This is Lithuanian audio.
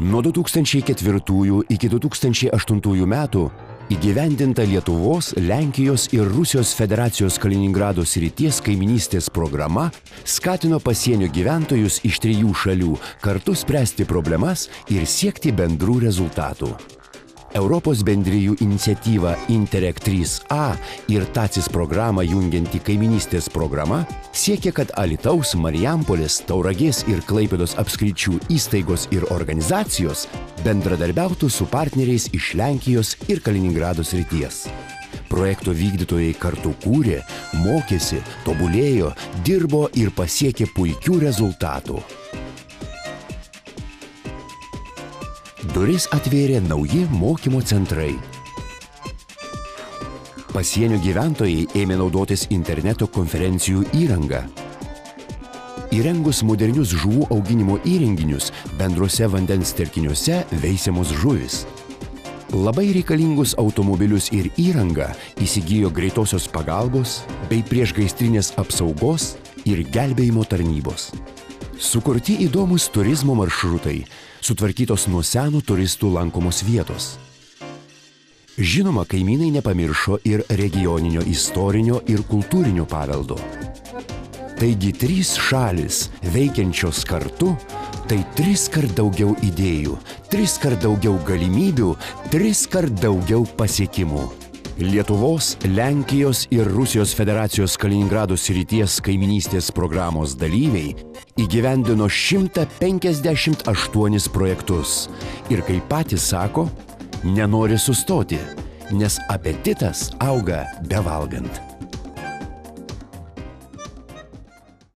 Nuo 2004 iki 2008 metų įgyvendinta Lietuvos, Lenkijos ir Rusijos federacijos Kaliningrado srities kaiminystės programa skatino pasienio gyventojus iš 3 šalių kartu spręsti problemas ir siekti bendrų rezultatų. Europos bendrijų iniciatyva Interreg 3A ir TACIS programą jungianti kaiminystės programa siekia, kad Alytaus, Marijampolės, Tauragės ir Klaipėdos apskričių įstaigos ir organizacijos bendradarbiautų su partneriais iš Lenkijos ir Kaliningrado srities. Projekto vykdytojai kartu kūrė, mokėsi, tobulėjo, dirbo ir pasiekė puikių rezultatų. Duris atvėrė nauji mokymo centrai. Pasienio gyventojai ėmė naudotis interneto konferencijų įranga. Įrengus modernius žuvų auginimo įrenginius, bendruose vandens telkiniuose veisiamos žuvys. Labai reikalingus automobilius ir įrangą įsigijo greitosios pagalbos bei priešgaisrinės apsaugos ir gelbėjimo tarnybos. Sukurti įdomus turizmo maršrutai, sutvarkytos nuo senų turistų lankomos vietos. Žinoma, kaimynai nepamiršo ir regioninio istorinio ir kultūrinio paveldo. Taigi 3 šalis veikiančios kartu, tai 3 kart daugiau idėjų, 3 kart daugiau galimybių, 3 kart daugiau pasiekimų. Lietuvos, Lenkijos ir Rusijos federacijos Kaliningrado srities kaiminystės programos dalyviai įgyvendino 158 projektus ir, kaip patys sako, nenori sustoti, nes apetitas auga bevalgant.